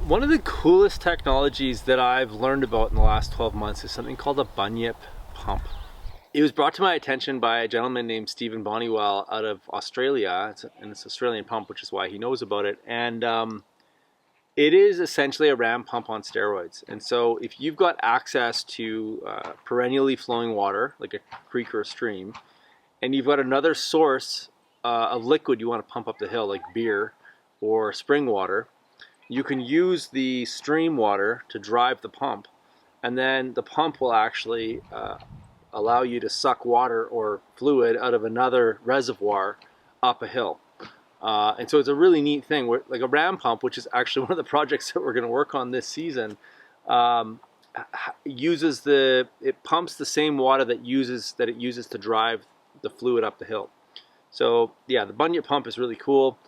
One of the coolest technologies that I've learned about in the last 12 months is something called a bunyip pump. It was brought to my attention by a gentleman named Stephen Bonniwell out of Australia. It's an Australian pump, which is why he knows about it. And it is essentially a ram pump on steroids. And so if you've got access to perennially flowing water, like a creek or a stream, and you've got another source of liquid you want to pump up the hill, like beer or spring water, you can use the stream water to drive the pump, and then the pump will actually allow you to suck water or fluid out of another reservoir up a hill. And so it's a really neat thing. Like a ram pump, which is actually one of the projects that we're going to work on this season, it pumps the same water that it uses to drive the fluid up the hill. So yeah, the bunyip pump is really cool,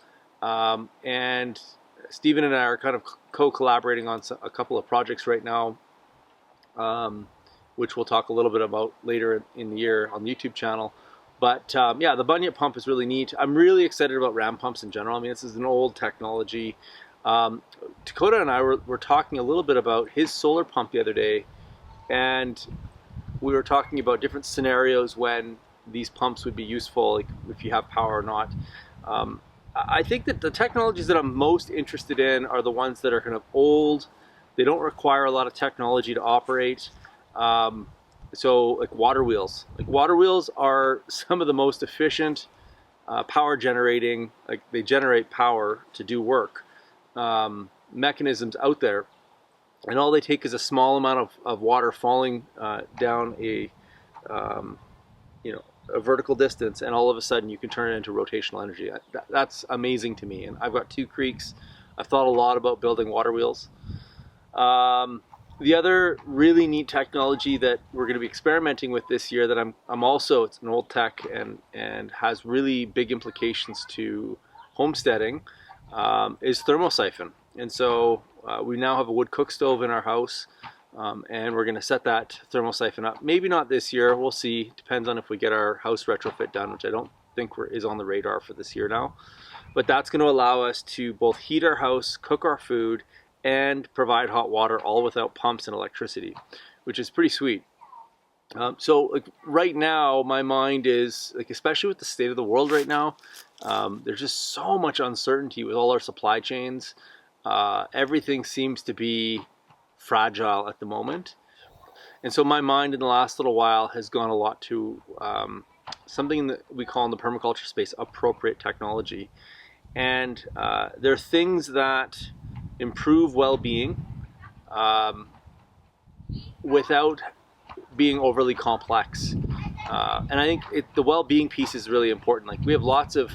and Stephen and I are kind of co-collaborating on a couple of projects right now, which we'll talk a little bit about later in the year on the YouTube channel. But yeah, the bunyip pump is really neat. I'm really excited about ram pumps in general. I mean, this is an old technology. Dakota and I were talking a little bit about his solar pump the other day, and we were talking about different scenarios when these pumps would be useful, like if you have power or not. I think that the technologies that I'm most interested in are the ones that are kind of old. They don't require a lot of technology to operate. So like water wheels. Like water wheels are some of the most efficient power generating, like they generate power to do work, mechanisms out there. And all they take is a small amount of water falling down a vertical distance, and all of a sudden you can turn it into rotational energy. That's amazing to me. And I've got 2 creeks. I've thought a lot about building water wheels. The other really neat technology that we're going to be experimenting with this year that I'm also, it's an old tech and has really big implications to homesteading, is thermosiphon. And so we now have a wood cook stove in our house. And we're going to set that thermosiphon up. Maybe not this year. We'll see. Depends on if we get our house retrofit done, which I don't think is on the radar for this year now. But that's going to allow us to both heat our house, cook our food, and provide hot water, all without pumps and electricity, which is pretty sweet. So like right now, my mind is, like, especially with the state of the world right now, there's just so much uncertainty with all our supply chains. Everything seems to be fragile at the moment, and so my mind in the last little while has gone a lot to something that we call in the permaculture space appropriate technology. And there are things that improve well-being without being overly complex, and I think the well-being piece is really important. Like we have lots of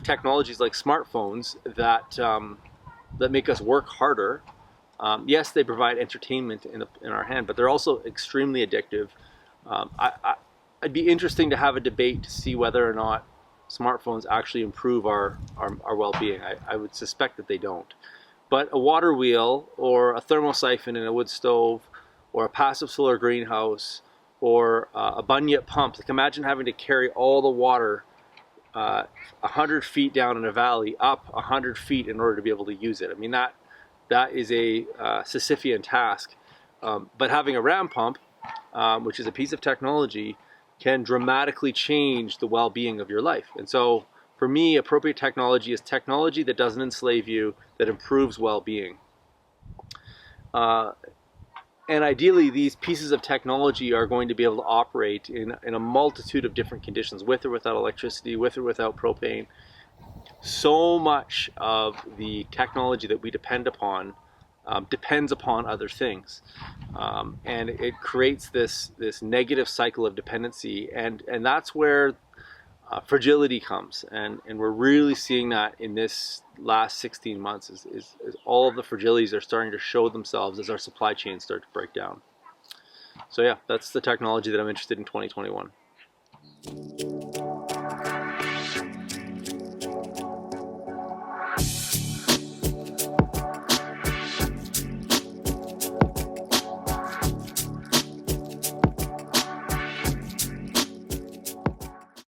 technologies like smartphones that make us work harder. Yes, they provide entertainment in our hand, but they're also extremely addictive. It'd be interesting to have a debate to see whether or not smartphones actually improve our well-being. I would suspect that they don't. But a water wheel or a thermosiphon in a wood stove or a passive solar greenhouse or a bunyip pump, like imagine having to carry all the water 100 feet down in a valley up 100 feet in order to be able to use it. I mean, that is a Sisyphean task. But having a ram pump, which is a piece of technology, can dramatically change the well-being of your life. And so for me, appropriate technology is technology that doesn't enslave you, that improves well-being. And ideally, these pieces of technology are going to be able to operate in a multitude of different conditions, with or without electricity, with or without propane. So much of the technology that we depend upon depends upon other things, and it creates this negative cycle of dependency, and that's where fragility comes, and we're really seeing that in this last 16 months. Is all of the fragilities are starting to show themselves as our supply chains start to break down. So yeah, that's the technology that I'm interested in 2021.